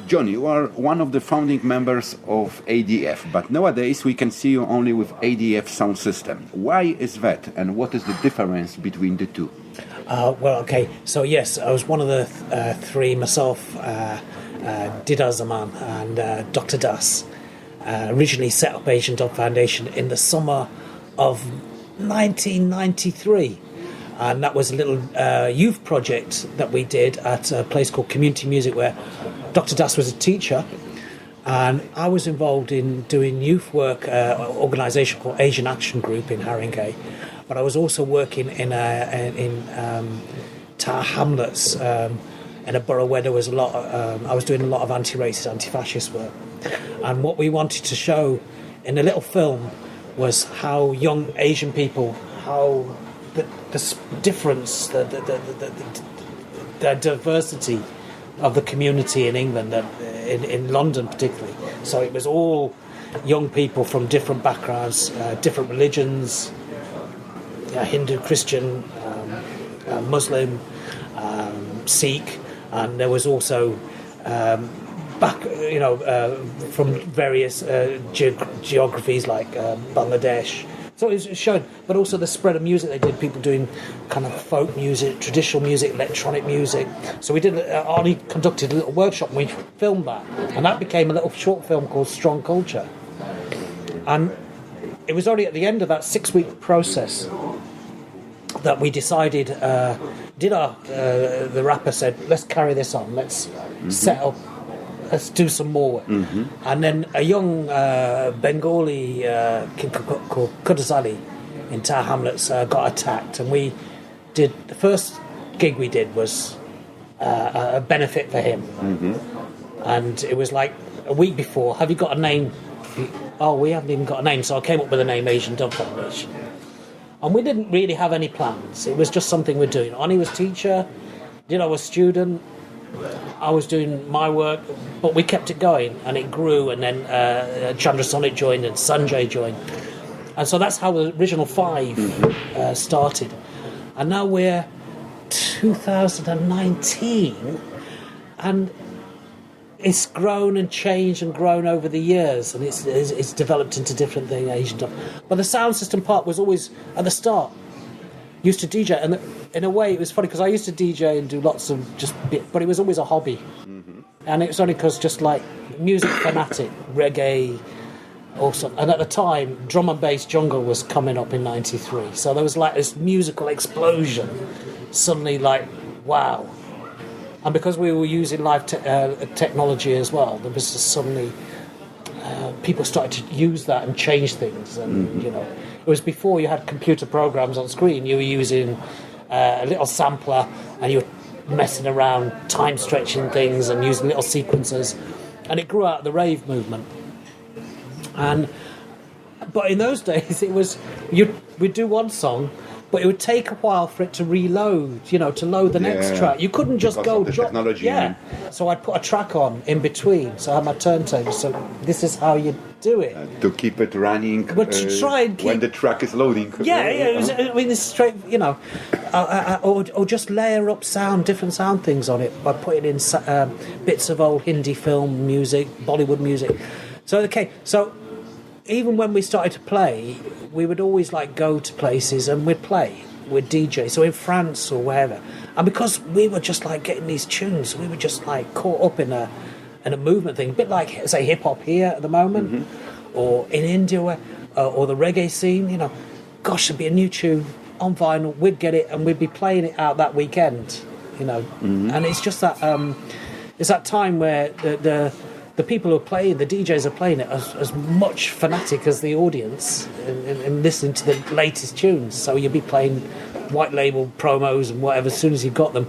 John, you are one of the founding members of ADF, but nowadays we can see you only with ADF sound system. Why is that, and what is the difference between the two? So yes, I was one of the three, myself, Dida Zaman and Dr. Das, originally set up Asian Dub Foundation in the summer of 1993. And that was a little youth project that we did at a place called Community Music, where Dr. Das was a teacher, and I was involved in doing youth work, an organisation called Asian Action Group in Haringey. But I was also working in Tower Hamlets, in a borough where there was a lot. I was doing a lot of anti-racist, anti-fascist work, and what we wanted to show in a little film was how young Asian people, how the difference, the diversity of the community in England, in London particularly. So it was all young people from different backgrounds, different religions, Hindu, Christian, Muslim, Sikh, and there was also from various geographies like Bangladesh. So it showed, but also the spread of music they did. People doing kind of folk music, traditional music, electronic music. So we did. Arnie conducted a little workshop and we filmed that, and that became a little short film called Strong Culture. And it was only at the end of that 6-week process that we decided. The rapper said, "Let's carry this on. Let's set up. Let's do some more." And then a young Bengali kid called Kudasali in Tower Hamlets got attacked, and we did the first gig we did was a benefit for him, and it was like a week before. Have you got a name? Oh, we haven't even got a name, so I came up with the name Asian Dub Foundation. And we didn't really have any plans. It was just something we're doing. Ani was teacher, Dino was student, I was doing my work, but we kept it going, and it grew, and then Chandra Sonnet joined and Sanjay joined. And so that's how the original 5 started. And now we're 2019, and it's grown and changed and grown over the years, and it's developed into different things, Asian stuff. But the sound system part was always, at the start, used to DJ, and in a way it was funny because I used to DJ and do lots of but it was always a hobby, and it was only because just like music fanatic, reggae, also, and at the time drum and bass jungle was coming up in '93, so there was like this musical explosion. Suddenly, like wow, and because we were using live technology as well, there was just suddenly people started to use that and change things, and it was before you had computer programs on screen. You were using a little sampler and you were messing around, time stretching things and using little sequencers, and it grew out of the rave movement. But in those days, it was we'd do one song, but it would take a while for it to reload, to load the next track. You couldn't just because go of the drop. Technology, yeah. So I'd put a track on in between. So I had my turntable. So this is how you do it. To keep it running. But to try and keep... when the track is loading. It's straight, or just layer up different sound things on it by putting in bits of old Hindi film music, Bollywood music. So even when we started to play, we would always go to places and we'd DJ, so in France or wherever. And because we were just getting these tunes, we were just caught up in a movement thing, a bit like, say, hip hop here at the moment, or in India, or the reggae scene. Gosh, there'd be a new tune on vinyl, we'd get it and we'd be playing it out that weekend. And it's just that it's that time where the people who are playing, the DJs are playing it as much fanatic as the audience and listening to the latest tunes. So you'll be playing white label promos and whatever as soon as you've got them.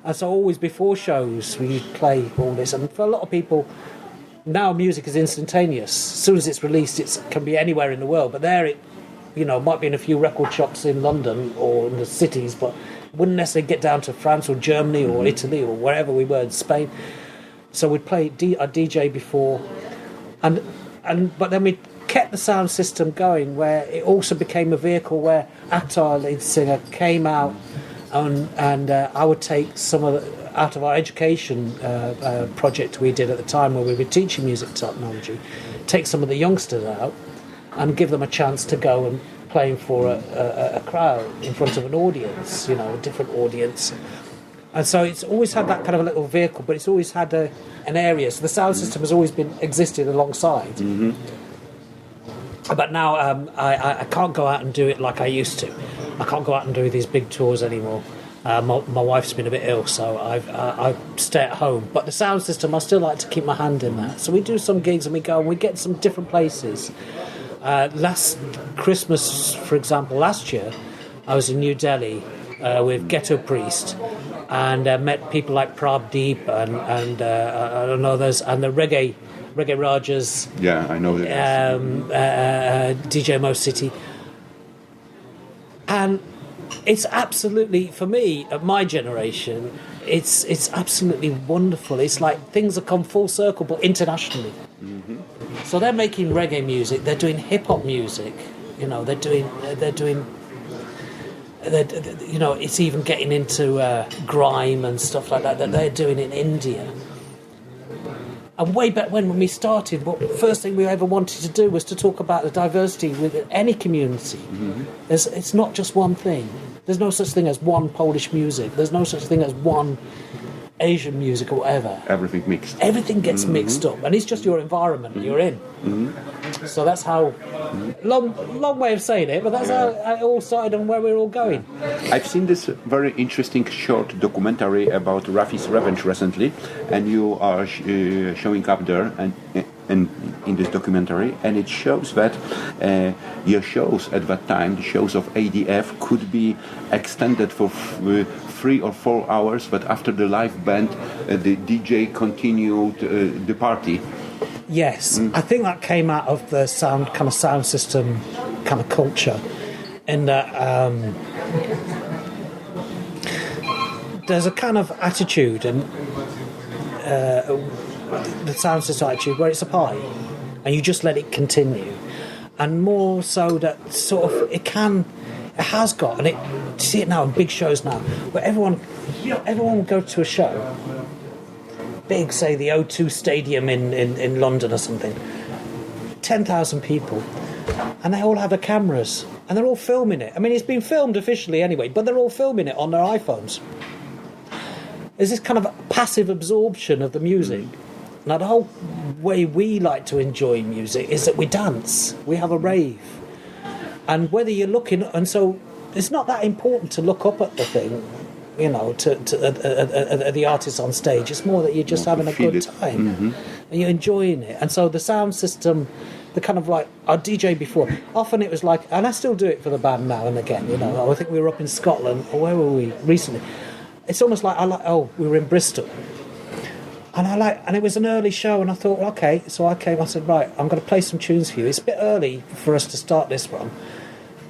And so always before shows, we play all this. And for a lot of people, now music is instantaneous. As soon as it's released, it can be anywhere in the world. But there it might be in a few record shops in London or in the cities, but wouldn't necessarily get down to France or Germany or Italy or wherever we were in Spain. So we'd play a DJ before, but then we kept the sound system going, where it also became a vehicle where Attar, lead singer, came out, and I would take some of out of our education project we did at the time where we were teaching music technology, take some of the youngsters out and give them a chance to go and play for a crowd in front of an audience, a different audience. And so it's always had that kind of a little vehicle, but it's always had an area. So the sound system has always been existed alongside. Mm-hmm. But now I can't go out and do it like I used to. I can't go out and do these big tours anymore. My wife's been a bit ill, so I stay at home. But the sound system, I still like to keep my hand in that. So we do some gigs and we go and we get some different places. Last Christmas, for example, last year, I was in New Delhi with Ghetto Priest and met people like Pandit and others, and the reggae Rajas. Yeah, I know that. DJ Mo City. And it's absolutely, for me, at my generation, it's absolutely wonderful. It's like things have come full circle, but internationally. Mm-hmm. So they're making reggae music. They're doing hip hop music. They're doing. It's even getting into grime and stuff like that they're doing in India. And way back when we started, what the first thing we ever wanted to do was to talk about the diversity within any community. Mm-hmm. It's not just one thing. There's no such thing as one Polish music. There's no such thing as one Asian music or whatever. Everything mixed. Everything gets mixed up, and it's just your environment you're in. Mm-hmm. So that's how long way of saying it, but that's how it all started and where we're all going. I've seen this very interesting short documentary about Rafi's Revenge recently, and you are showing up there and in this documentary, and it shows that your shows at that time, the shows of ADF, could be extended for 3 or 4 hours, but after the live band, the DJ continued the party. Yes, I think that came out of the sound system kind of culture, in that there's a kind of attitude and the sound system attitude where it's a pie, and you just let it continue, and more so that sort of it has got, and you see it now in big shows now, where everyone will go to a show. Big, say the O2 Stadium in London or something, 10,000 people, and they all have their cameras and they're all filming it. I mean, it's been filmed officially anyway, but they're all filming it on their iPhones. There's this kind of passive absorption of the music. Now, the whole way we like to enjoy music is that we dance, we have a rave, and whether you're looking, and so it's not that important to look up at the thing, to the artist on stage. It's more that you're just having a good time, and you're enjoying it. And so the sound system, the kind of like our DJ before, often it was like, and I still do it for the band now and again. I think we were up in Scotland, or where were we recently? It's almost like we were in Bristol, and it was an early show, and I thought, okay, so I came. I said, right, I'm going to play some tunes for you. It's a bit early for us to start this one,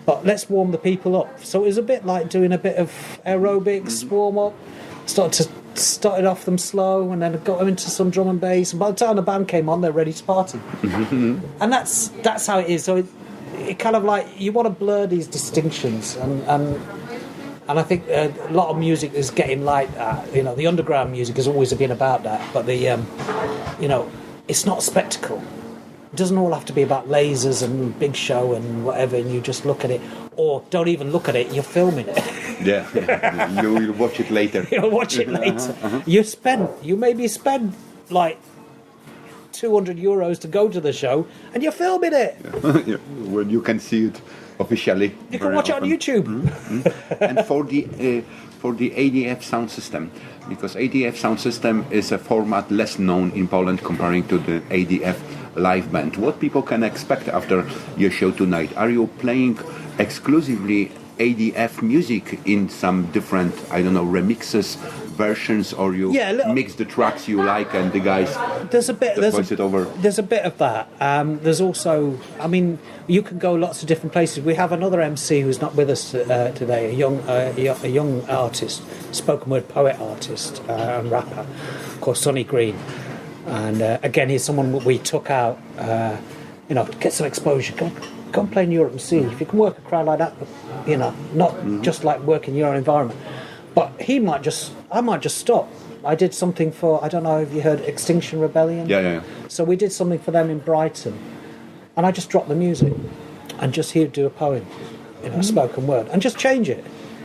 but let's warm the people up. So it was a bit like doing a bit of aerobics, warm up. Started off them slow, and then got them into some drum and bass. And by the time the band came on, they're ready to party. And that's how it is. So it kind of like you want to blur these distinctions, and I think a lot of music is getting like that. The underground music has always been about that, but it's not a spectacle. It doesn't all have to be about lasers and big show and whatever, and you just look at it, or don't even look at it, you're filming it. Yeah. You'll watch it later. You'll watch it later. You maybe spend like €200 to go to the show, and you're filming it. Yeah. When you can see it officially. You can watch it on YouTube. And for the ADF sound system, because ADF sound system is a format less known in Poland comparing to the ADF live band. What people can expect after your show tonight? Are you playing exclusively ADF music in some different, remixes, versions, or you mix the tracks you like and the guys voice it over? There's a bit of that. There's also, you can go lots of different places. We have another MC who's not with us today, a young artist, spoken word poet artist and rapper, called Sonny Green. And again, he's someone we took out, get some exposure. Go and play in Europe and see if you can work a crowd like that. Not just like work in your own environment. But I might just stop. I did something for, I don't know if you heard Extinction Rebellion. Yeah. So we did something for them in Brighton, and I just dropped the music, and just he'd do a poem, spoken word, and just change it,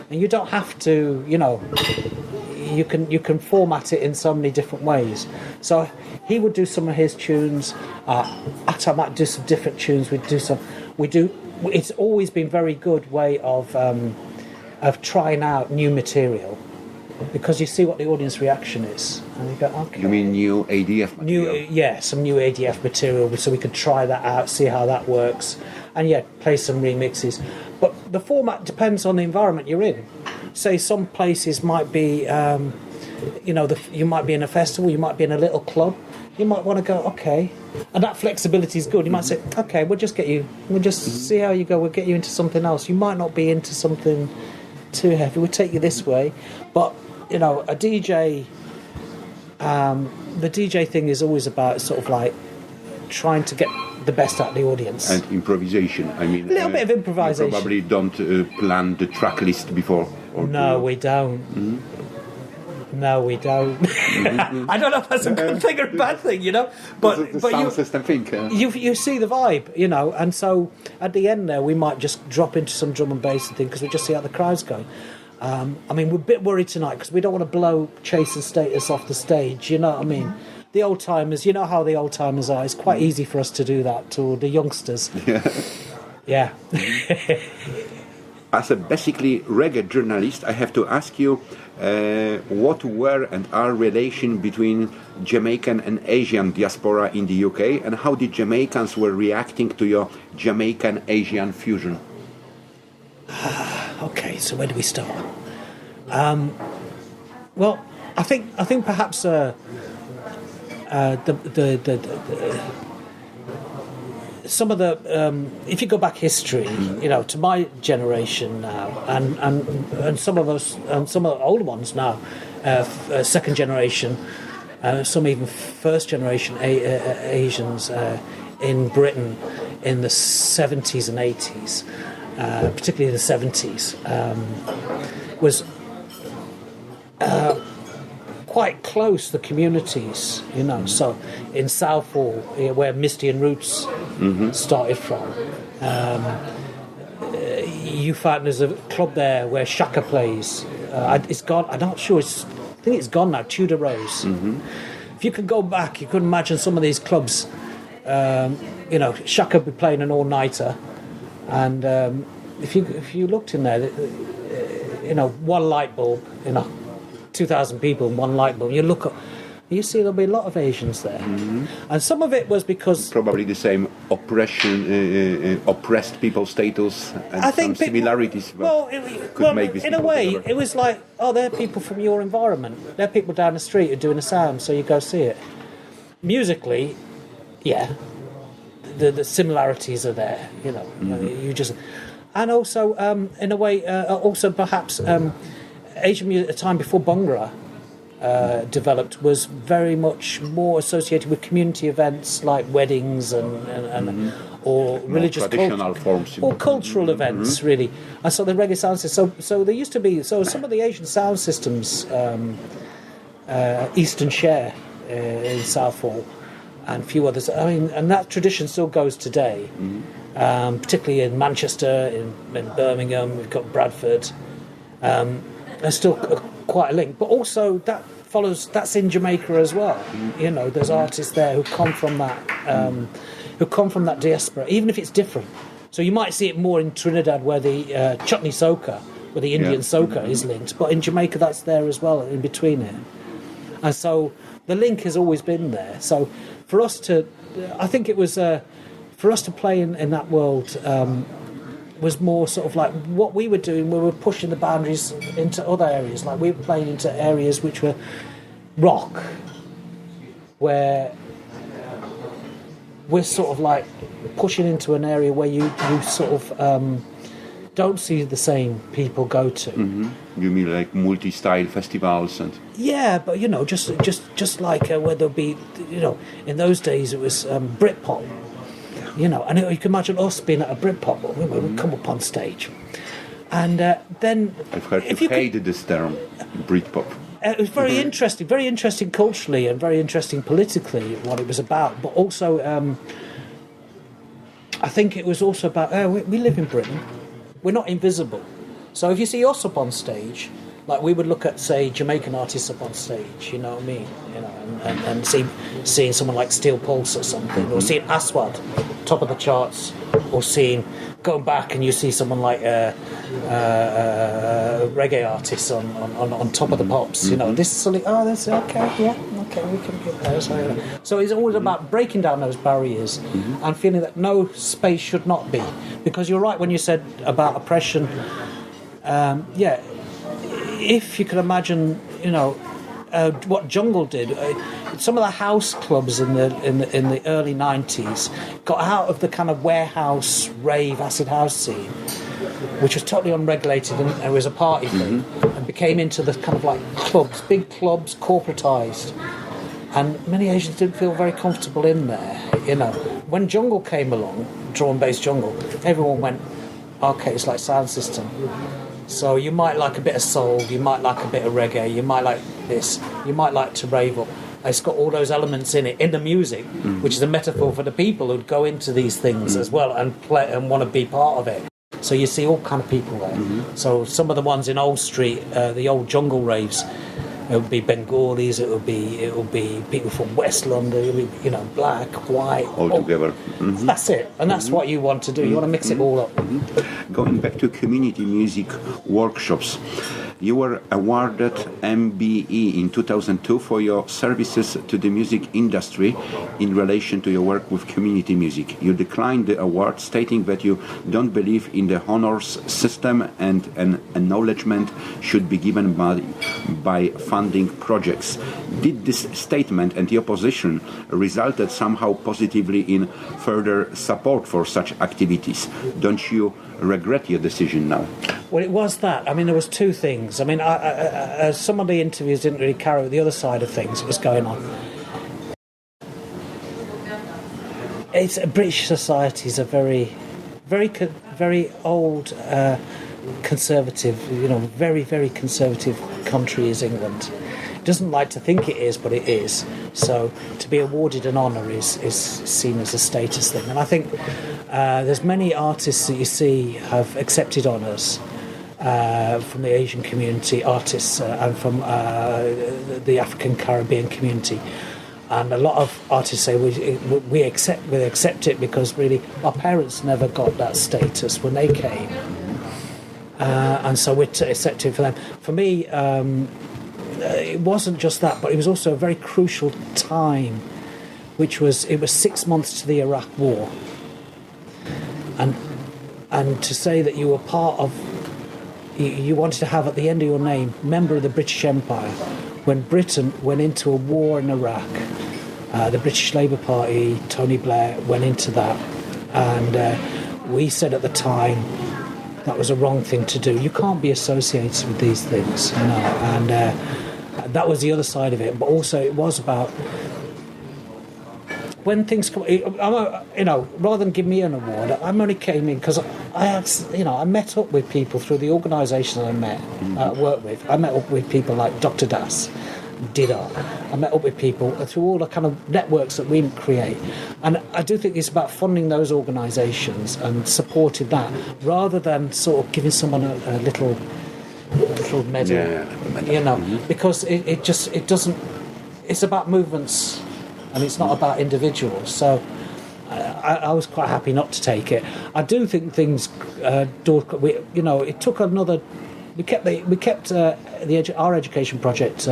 and you don't have to, you can format it in so many different ways. So he would do some of his tunes. I might do some different tunes. It's always been very good way of trying out new material, because you see what the audience reaction is, and you go, okay. You mean new ADF material? Some new ADF material, so we could try that out, see how that works, and play some remixes. But the format depends on the environment you're in. Say some places might be, you might be in a festival, you might be in a little club. You might want to go, okay, and that flexibility is good. You might say, okay, we'll just see how you go. We'll get you into something else. You might not be into something too heavy. We'll take you this way, but a DJ. The DJ thing is always about sort of like trying to get the best out of the audience and improvisation. I mean, a little bit of improvisation. You probably don't plan the track list before. No, we don't. Mm-hmm. No, we don't. I don't know if that's a good thing or a bad thing, But the sound system thing. You see the vibe, and so at the end there we might just drop into some drum and bass and thing, because we just see how the crowd's going. We're a bit worried tonight because we don't want to blow Chase and Status off the stage. You know what I mean? The old timers, you know how the old timers are. It's quite easy for us to do that to the youngsters. Yeah. As a basically reggae journalist, I have to ask you what were and are relations between Jamaican and Asian diaspora in the UK, and how the Jamaicans were reacting to your Jamaican-Asian fusion? Okay, so where do we start? Well, I think perhaps some of the if you go back history, to my generation now, and some of us, some of the older ones now, second generation, some even first generation Asians in Britain in the 70s and 80s, particularly the 70s, was quite close, the communities, so in Southall, where Misty and Roots started from, you found there's a club there where Shaka plays. It's gone, I'm not sure, I think it's gone now, Tudor Rose. If you could go back, you could imagine some of these clubs, Shaka would be playing an all-nighter, and if you looked in there, one light bulb, 2,000 people in one light bulb. You look up, you see there'll be a lot of Asians there, and some of it was because probably the same oppressed people status, and I think some similarities. Make this in a way, together. It was like, they're people from your environment. They're people down the street who are doing a sound, so you go see it. Musically, the similarities are there. You just, and also in a way, also perhaps. Asian music at the time before Bhangra developed was very much more associated with community events like weddings and or religious traditional forms or cultural events, really. And so the reggae sound system. So there used to be some of the Asian sound systems, Eastern Share in Southall, and a few others. I mean, and that tradition still goes today, particularly in Manchester, in Birmingham. We've got Bradford. There's still quite a link, but also that's in Jamaica as well. There's artists there who come from that diaspora, even if it's different. So you might see it more in Trinidad, where the chutney soca, where the Indian soca is linked, but in Jamaica that's there as well, in between it. And so the link has always been there. So for us to, I think it was for us to play in that world. Was more sort of like what we were doing. We were pushing the boundaries into other areas. Like we were playing into areas which were rock, where we're sort of like pushing into an area where you sort of don't see the same people go to. You mean like multi-style festivals and? Yeah, but just like where there'll be, in those days it was Britpop. And you can imagine us being at a Britpop, we would come up on stage, and then I've heard you hated this term, Britpop. It was very interesting culturally and very interesting politically what it was about. But also, I think it was also about we live in Britain, we're not invisible. So if you see us up on stage, like we would look at, say, Jamaican artists up on stage, you know what I mean, you know, and seeing someone like Steel Pulse or something, or seeing Aswad top of the charts, or going back and you see someone like reggae artists on top of the pops, you know, this is something, we can get there. So it's always about breaking down those barriers and feeling that no space should not be, because you're right when you said about oppression. If you could imagine, you know, what Jungle did, some of the house clubs in the early 90s got out of the kind of warehouse, rave, acid house scene, which was totally unregulated and it was a party thing, and became into the kind of like clubs, big clubs, corporatised. And many Asians didn't feel very comfortable in there, you know. When Jungle came along, drum-based Jungle, everyone went, okay, it's like sound system. So you might like a bit of soul, you might like a bit of reggae, you might like this, you might like to rave up. It's got all those elements in it, in the music, which is a metaphor for the people who'd go into these things as well and play and want to be part of it. So you see all kind of people there. So some of the ones in Old Street, the old jungle raves, it would be Bengalis, it would be people from West London, it would be, you know, black, white, all together. That's it, and that's what you want to do. You want to mix it all up. Going back to community music workshops, you were awarded MBE in 2002 for your services to the music industry in relation to your work with community music. You declined the award, stating that you don't believe in the honors system and an acknowledgement should be given by funding projects. Did this statement and your position resulted somehow positively in further support for such activities? Don't you regret your decision now? Well, it was that. I mean, there was two things. I mean, some of the interviews didn't really carry the other side of things that was going on. British society is a very, very, very old, conservative, you know, very, very conservative country is England. It doesn't like to think it is, but it is. So to be awarded an honour is seen as a status thing. And I think there's many artists that you see have accepted honours from the Asian community, artists, and from the African Caribbean community. And a lot of artists say we accept it because really our parents never got that status when they came. And so we're accepting for them. For me, it wasn't just that, but it was also a very crucial time, it was 6 months to the Iraq War, and to say that you were part of, you wanted to have at the end of your name, member of the British Empire, when Britain went into a war in Iraq. The British Labour Party, Tony Blair, went into that, and we said at the time that was a wrong thing to do. You can't be associated with these things, you know, and that was the other side of it. But also it was about when things come, you know, rather than give me an award, I'm only came in because I met up with people through the organisation I worked with. I met up with people like Dr. Das, Dida. I met up with people through all the kind of networks that we create, and I do think it's about funding those organisations and supporting that rather than sort of giving someone a little medal, you know, because it doesn't. It's about movements, and it's not about individuals. So I was quite happy not to take it. I do think things, it took another. We kept our education project.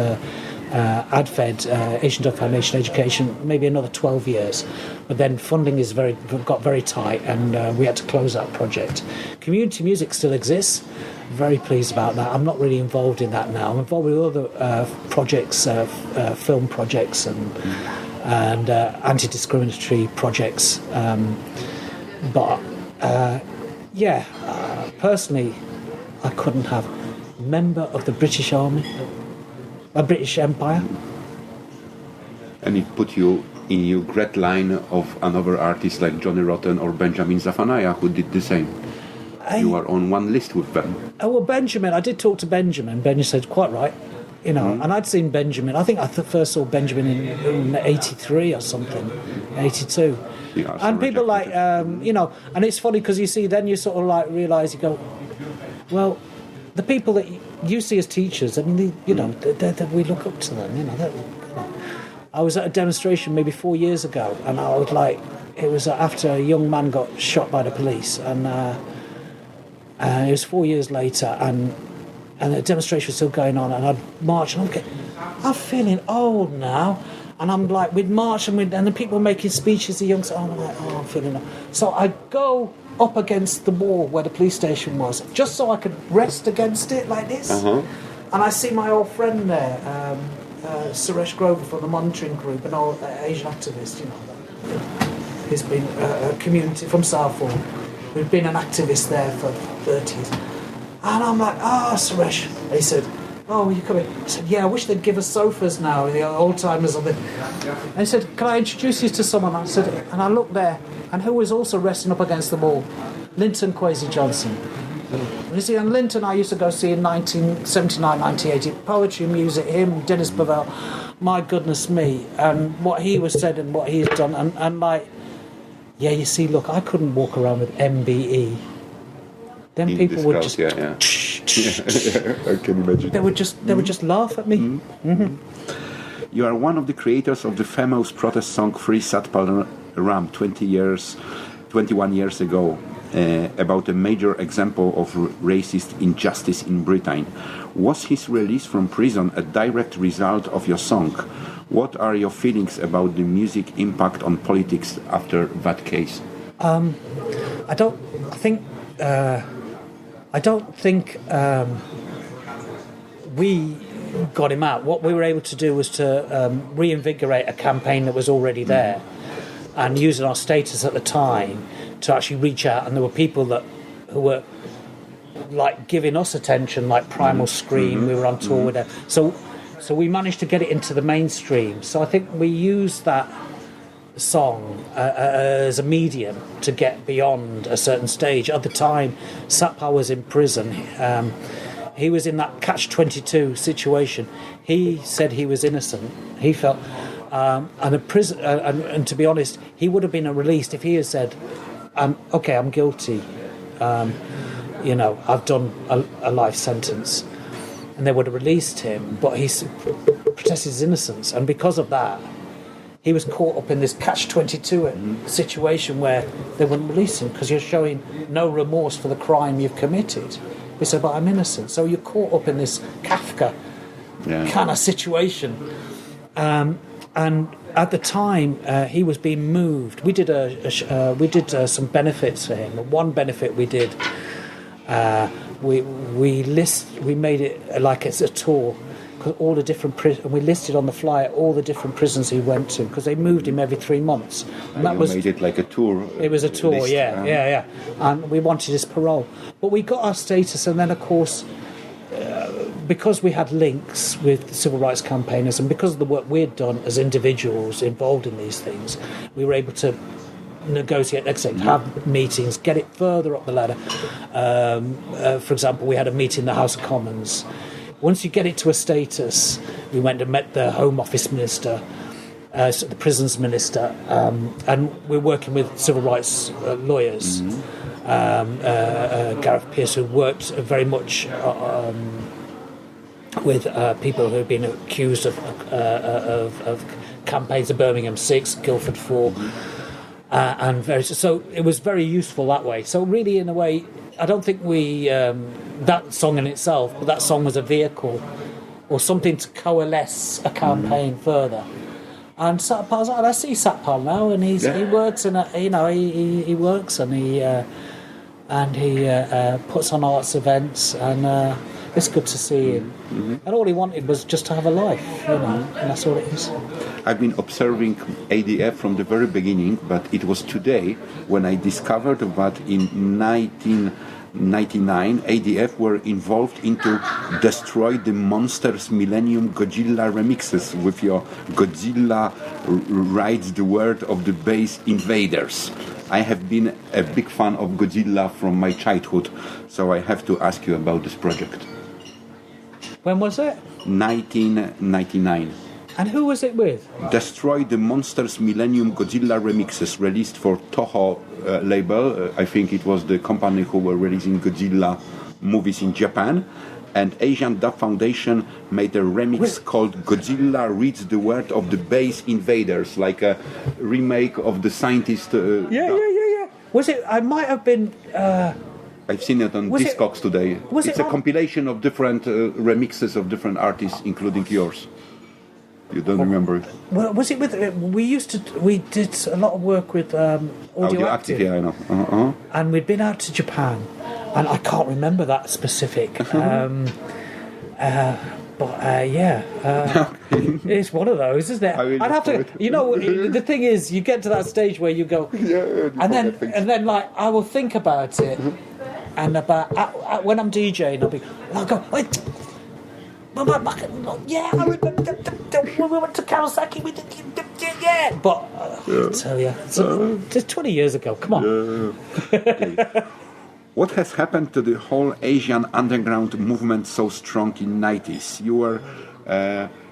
ADFED, Asian Dove Foundation Education, maybe another 12 years. But then funding got very tight, and we had to close that project. Community music still exists. Very pleased about that. I'm not really involved in that now. I'm involved with other projects, film projects and anti-discriminatory projects. Personally, I couldn't have member of the British Army, a British Empire. And it put you in your great line of another artist like Johnny Rotten or Benjamin Zafanaya, who did the same. You are on one list with them. Oh, well, Benjamin, I did talk to Benjamin. Benjamin said, quite right. you know. And I'd seen Benjamin. I think I first saw Benjamin in '83 or something, '82. And people like, you know, and it's funny because you see, then you sort of like realise, you go, well, the people that you see as teachers, I mean, you know, we look up to them, you know. I was at a demonstration maybe 4 years ago, and I was like, it was after a young man got shot by the police, and it was 4 years later, and the demonstration was still going on, and I'd march, and I'm feeling old now, and I'm like, we'd march, and the people were making speeches, the young, I'm like, oh, I'm feeling old. So I'd go up against the wall where the police station was, just so I could rest against it like this, and I see my old friend there, Suresh Grover from the monitoring group, an old Asian activist, you know, who's been a community from Southall, who'd been an activist there for 30 years. And I'm like, Suresh. And he said, you coming? I said, yeah, I wish they'd give us sofas now, the old timers on the. And he said, can I introduce you to someone? I said, and I looked there, and who was also resting up against the wall? Linton Kwesi Johnson. You see, and Linton I used to go see in 1979, 1980, poetry, music, him, Dennis Bovell, my goodness me, and what he was said and what he's done, and like, yeah, you see, look, I couldn't walk around with MBE. Then people would just, I can imagine. They would just laugh at me. You are one of the creators of the famous protest song "Free Satpal Ram" 21 years ago. About a major example of racist injustice in Britain. Was his release from prison a direct result of your song? What are your feelings about the music impact on politics after that case? I don't think we got him out. What we were able to do was to reinvigorate a campaign that was already there, and using our status at the time to actually reach out, and there were people who were like giving us attention, like Primal Scream. We were on tour with them, so we managed to get it into the mainstream. So I think we used that song as a medium to get beyond a certain stage. At the time, Satpal was in prison. He was in that catch-22 situation. He said he was innocent. He felt, and a prison, and to be honest, he would have been released if he had said, okay, I'm guilty. You know, I've done a life sentence, and they would have released him. But he protested his innocence, and because of that, he was caught up in this catch-22 situation where they wouldn't release him because you're showing no remorse for the crime you've committed. He said, "But I'm innocent." So you're caught up in this Kafka kind of situation. And at the time, he was being moved. We did some benefits for him. One benefit we did, we made it like it's a tour, because all the different and we listed on the flyer all the different prisons he went to, because they moved him every 3 months. And that made it like a tour. It was a tour, list, yeah. And we wanted his parole, but we got our status, and then of course, because we had links with civil rights campaigners, and because of the work we'd done as individuals involved in these things, we were able to negotiate, have meetings, get it further up the ladder. For example, we had a meeting in the House of Commons. Once you get it to a status, we went and met the Home Office Minister, the Prisons Minister, and we're working with civil rights lawyers. Gareth Pearce, who worked very much with people who have been accused of campaigns of Birmingham 6, Guildford 4, and so it was very useful that way. So really, in a way, I don't think we that song in itself, but that song was a vehicle or something to coalesce a campaign further. And Satpal's, and I see Satpal now, and he works, and he works, and he puts on arts events, and it's good to see him. And all he wanted was just to have a life, and that's all it is. I've been observing ADF from the very beginning, but it was today when I discovered that in 1999 ADF were involved into Destroy the Monsters Millennium Godzilla remixes with your Godzilla Rides the World of the Base Invaders. I have been a big fan of Godzilla from my childhood, so I have to ask you about this project. When was it? 1999. And who was it with? Destroy the Monsters Millennium Godzilla remixes released for Toho label. I think it was the company who were releasing Godzilla movies in Japan. And Asian Dub Foundation made a remix called Godzilla Reads the Word of the Base Invaders, like a remake of the Scientist. Yeah. Was it? I might have been. I've seen it on Discogs today. It's a compilation of different remixes of different artists, including yours. You don't remember it? Well, was it with? We did a lot of work with Audioactive. Yeah, I know. And we'd been out to Japan, and I can't remember that specific. It's one of those, isn't it? I'd have to. You know, the thing is, you get to that stage where you go, and then like I will think about it, and about when I'm DJing, I'll go. Yeah, I remember. We went to Kawasaki. We did, yeah. But I tell you, it's 20 years ago. Come on. Yeah. What has happened to the whole Asian underground movement so strong in 90s? You were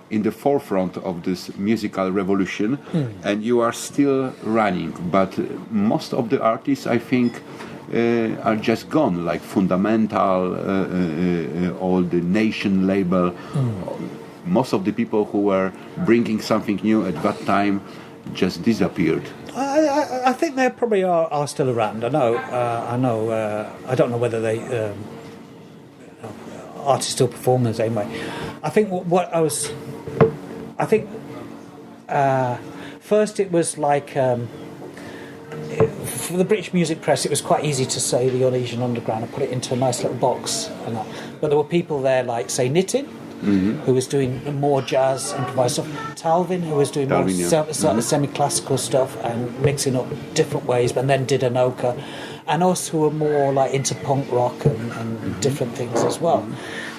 in the forefront of this musical revolution, and you are still running. But most of the artists, I think, are just gone, like Fundamental, all the Nation label. Most of the people who were bringing something new at that time just disappeared. I think they probably are still around. I know. I don't know whether they artists still perform the same way. I think first it was like. For the British music press, it was quite easy to say the Asian underground and put it into a nice little box. And that. But there were people there like, say, Nitin, who was doing more jazz, improvised stuff. Talvin, who was doing more semi-classical stuff and mixing up different ways, and then did Anoka. And us, who were more like into punk rock and different things as well.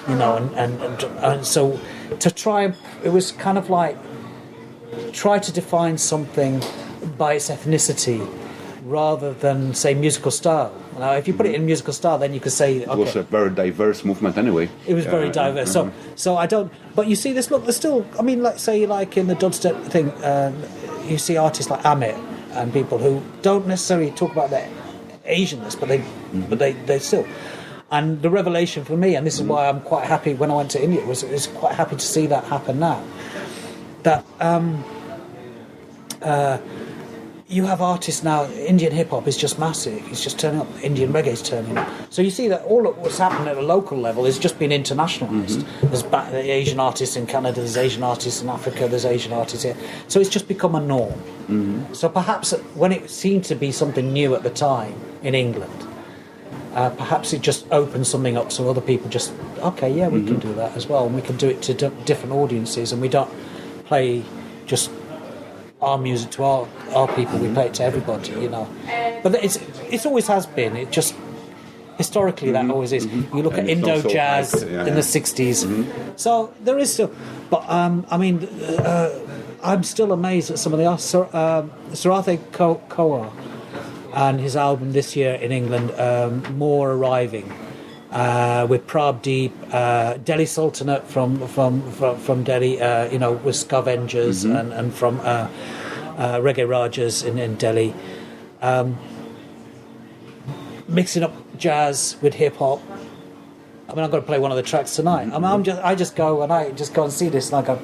You know, and so to try, it was kind of like try to define something by its ethnicity rather than say musical style. Now, if you put it in musical style, then you could say it was a very diverse movement anyway. It was very diverse. So I don't. But you see, this look. There's still. I mean, like say, like in the dubstep thing, you see artists like Amit and people who don't necessarily talk about their Asianness, but they still. And the revelation for me, and this is why I'm quite happy when I went to India, was quite happy to see that happen now. That. You have artists now. Indian hip hop is just massive. It's just turning up. Indian reggae is turning up. So you see that all of what's happening at a local level is just being internationalised. There's Asian artists in Canada. There's Asian artists in Africa. There's Asian artists here. So it's just become a norm. So perhaps when it seemed to be something new at the time in England, perhaps it just opened something up. So other people just we can do that as well, and we can do it to different audiences, and we don't play just our music to our people. We play it to everybody, you know. But it's always has been. It just historically that always is. You look at Indo jazz in the 60s. So there is still. But I mean, I'm still amazed at some of the Sarathe Koa and his album this year in England, More Arriving. With Prabdeep, Delhi Sultanate from Delhi, with Scavengers and from Reggae Rajas in Delhi, mixing up jazz with hip hop. I mean, I'm going to play one of the tracks tonight. I mean, I just go and see this, and I go,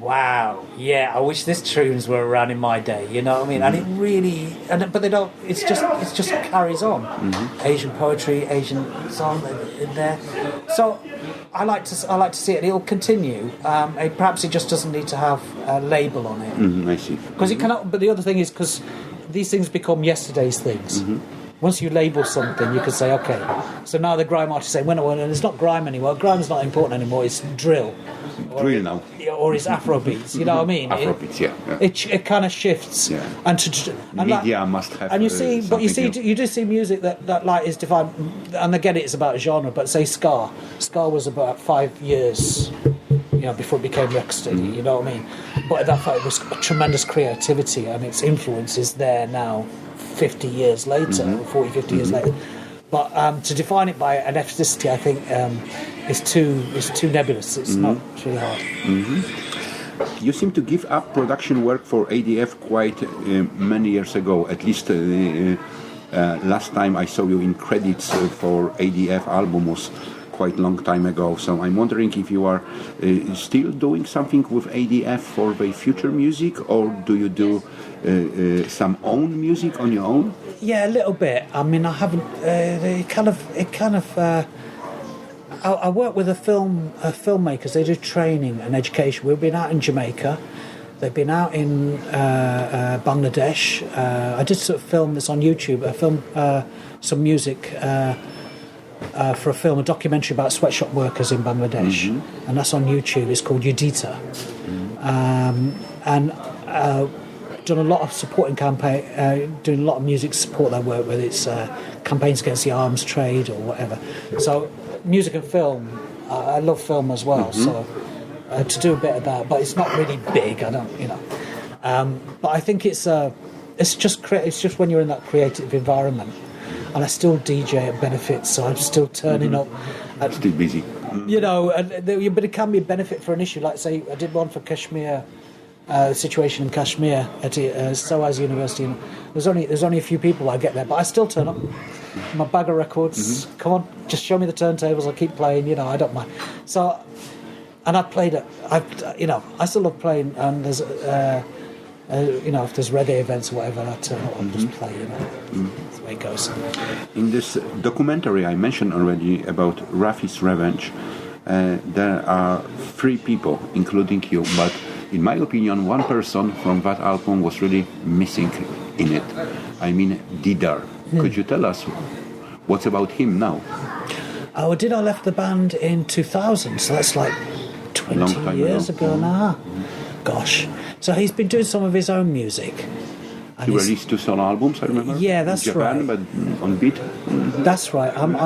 wow, yeah, I wish this tunes were around in my day, you know what I mean? And it really, but they don't. It just carries on. Asian poetry, Asian song in there. So I like to see it. It'll continue. Perhaps it just doesn't need to have a label on it. I see. Because it cannot. But the other thing is because these things become yesterday's things. Once you label something, you can say, okay. So now the grime artists say, well, it's not grime anymore. Grime's not important anymore. It's drill. Drill now. Or it's Afrobeats, you know what I mean? Afrobeats, yeah. It kind of shifts. Yeah. And media must have. And you see, you do see music that like is defined, and again, it's about genre. But say ska was about 5 years, before it became rocksteady. You know what I mean? But at that point, it was a tremendous creativity, and its influence is there now, 50 years later, 40, 50 years later. But to define it by an ethnicity, I think too nebulous. It's not. It's really hard. You seem to give up production work for ADF quite many years ago. At least last time I saw you in credits for ADF album was quite long time ago. So I'm wondering if you are still doing something with ADF for the future music, or do you do some own music on your own? Yeah, a little bit. I mean, I haven't. I work with filmmakers. They do training and education. We've been out in Jamaica. They've been out in Bangladesh. I did sort of film this on YouTube. I filmed some music for a documentary about sweatshop workers in Bangladesh, and that's on YouTube. It's called Udita, and done a lot of supporting campaign, doing a lot of music to support their work, whether it's campaigns against the arms trade or whatever. So music and film, I love film as well. So to do a bit of that, but it's not really big. I don't, but I think it's just when you're in that creative environment. And I still DJ at benefits, so I'm still turning up. Still busy. But it can be a benefit for an issue. Like, say, I did one for Kashmir, situation in Kashmir at SOAS University. And there's only a few people I get there, but I still turn up. My bag of records. Come on, just show me the turntables. I'll keep playing. I don't mind. So, and I played it. I still love playing. And there's. If there's reggae events or whatever, I turn up and just play, That's the way it goes. In this documentary I mentioned already about Rafi's Revenge, there are 3 people, including you, but in my opinion, one person from that album was really missing in it. I mean, Didar. Could you tell us what's about him now? Didar left the band in 2000, so that's like 20 years ago now. Gosh. So he's been doing some of his own music. He released 2 solo albums, I remember. Yeah, that's in Japan, right. But on beat. That's right. And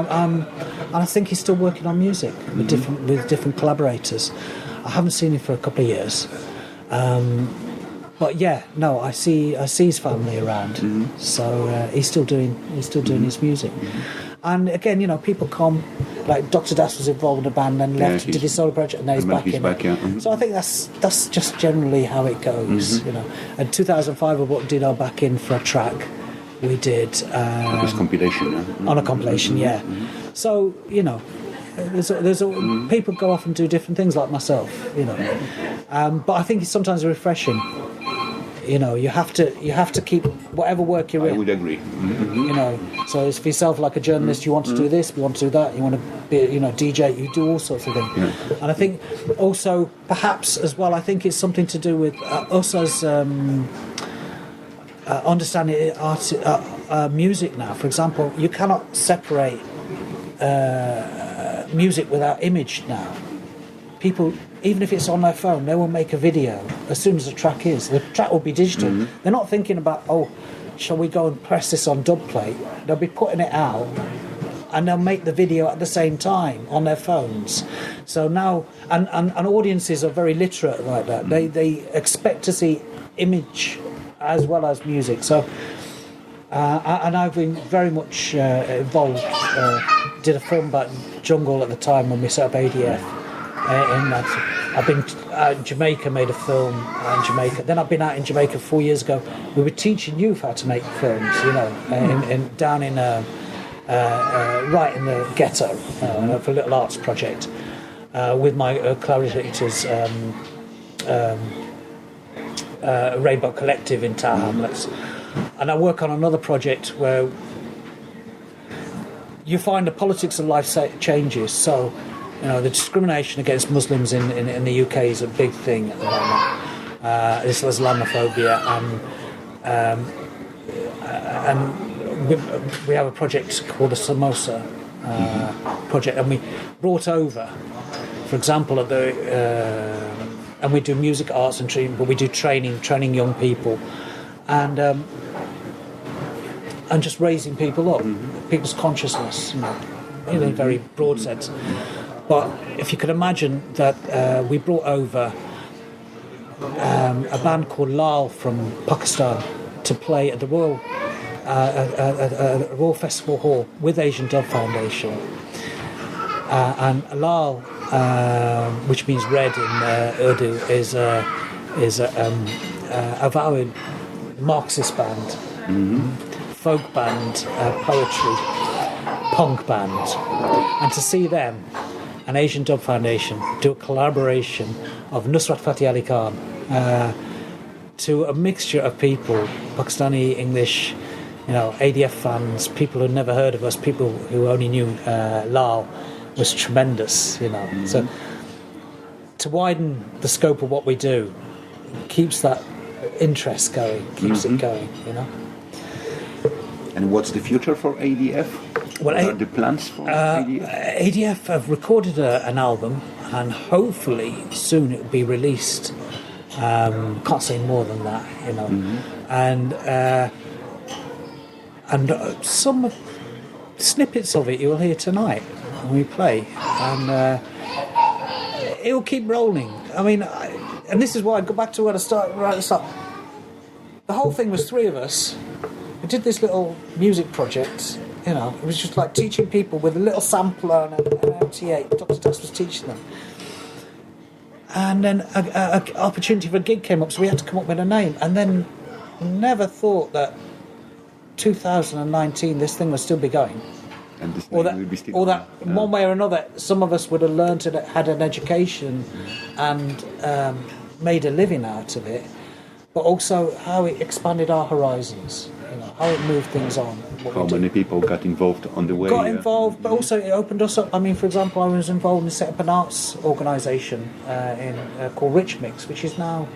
I think he's still working on music with different collaborators. I haven't seen him for a couple of years, but yeah, no, I see his family around. So he's still doing his music. And again, people come, like Dr. Das was involved in a band and left, did his solo project, and now he's back in it. So I think that's just generally how it goes, And 2005 we brought Dino back in for a track. We did this compilation, on a compilation, So there's people go off and do different things, like myself, But I think it's sometimes refreshing. You have to keep whatever work you're in. I would agree. So it's for yourself, like a journalist, you want to do this, you want to do that, you want to be, DJ, you do all sorts of things. And I think also, perhaps as well, I think it's something to do with us as understanding music now. For example, you cannot separate music without image now. People, even if it's on their phone, they will make a video as soon as the track is. The track will be digital. They're not thinking about, shall we go and press this on dub plate? They'll be putting it out and they'll make the video at the same time on their phones. So now, and audiences are very literate like that. They expect to see image as well as music. So, and I've been very much involved. Did a film about jungle at the time when we set up ADF. I've been Jamaica, made a film in Jamaica. Then I've been out in Jamaica 4 years ago. We were teaching youth how to make films, down in right in the ghetto for a little arts project with my collaborators, Rainbow Collective in Tower Hamlets. And I work on another project where you find the politics of life changes. So, the discrimination against Muslims in the UK is a big thing at the moment. This Islamophobia, and we have a project called the Samosa project, and we brought over, for example, and we do music, arts, and training, but we do training young people, and just raising people up, people's consciousness, in a very broad sense. But if you could imagine that we brought over a band called Lal from Pakistan to play at the Royal Festival Hall with Asian Dub Foundation. And Lal, which means red in Urdu, is a avowed Marxist band, folk band, poetry, punk band. And to see them, an Asian Dub Foundation, do a collaboration of Nusrat Fateh Ali Khan to a mixture of people, Pakistani, English, ADF fans, people who'd never heard of us, people who only knew Lal, was tremendous, So to widen the scope of what we do keeps that interest going, keeps it going, And what's the future for ADF? Well, what are the plans for ADF? ADF have recorded an album, and hopefully soon it will be released. Can't say more than that, and some snippets of it you'll hear tonight when we play, and it will keep rolling. I mean, and this is why I go back to where I started right at the start. The whole thing was three of us. We did this little music project. It was just like teaching people with a little sampler and an MTA. Dr. Das was teaching them. And then an opportunity for a gig came up, so we had to come up with a name. And then never thought that 2019 this thing would still be going. And this will be still or that one way or another, some of us would have learned it, had an education and made a living out of it, but also how it expanded our horizons, how it moved things on. How many people got involved on the way? Involved, but also it opened us up. I mean, for example, I was involved in setting up an arts organisation called Rich Mix, which is now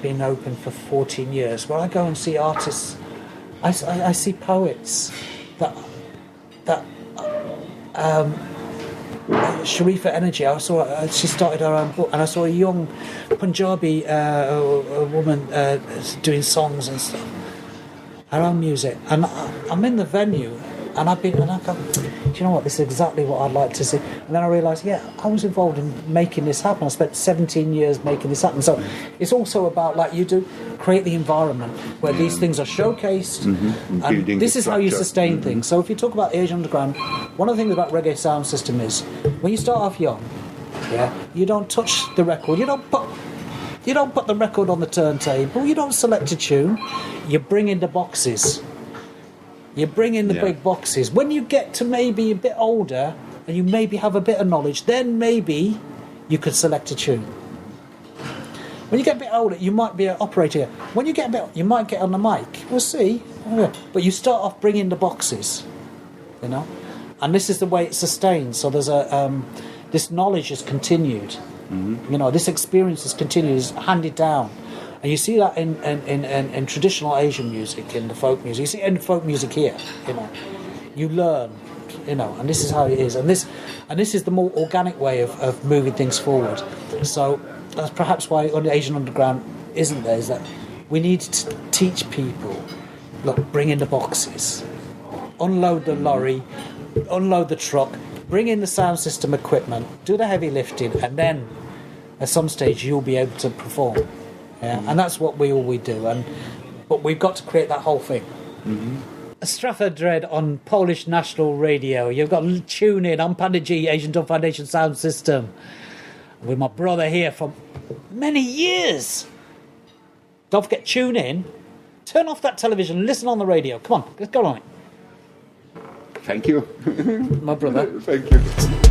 been open for 14 years, where I go and see artists. I see poets that Sharifa Energy. I saw she started her own book, and I saw a young Punjabi woman doing songs and stuff, her own music. And I'm in the venue, and I go, do you know what? This is exactly what I'd like to see. And then I realised, I was involved in making this happen. I spent 17 years making this happen. So it's also about, like you do, create the environment where these things are showcased, and this is how you sustain things. So if you talk about the Asian Underground, one of the things about reggae sound system is when you start off young, you don't touch the record, you don't put the record on the turntable, you don't select a tune, you bring in the boxes. You bring in the big boxes. When you get to maybe a bit older and you maybe have a bit of knowledge, then maybe you could select a tune. When you get a bit older, you might be an operator. When you get a bit, you might get on the mic. We'll see. But you start off bringing the boxes, and this is the way it's sustained. So there's this knowledge has continued. This experience has continued, is handed down. And you see that in traditional Asian music, in the folk music. You see it in folk music here, You learn, and this is how it is. And this is the more organic way of moving things forward. So that's perhaps why on the Asian Underground isn't there, is that we need to teach people, look, bring in the boxes, unload the lorry, unload the truck, bring in the sound system equipment, do the heavy lifting, and then at some stage you'll be able to perform. And that's what we do, but we've got to create that whole thing. Strefie Dread on Polish National Radio. You've got to tune in. I'm Pandit, Asian Dub Foundation Sound System, with my brother here for many years. Don't forget, tune in, turn off that television, listen on the radio. Come on, let's go on it. Thank you. My brother. Thank you.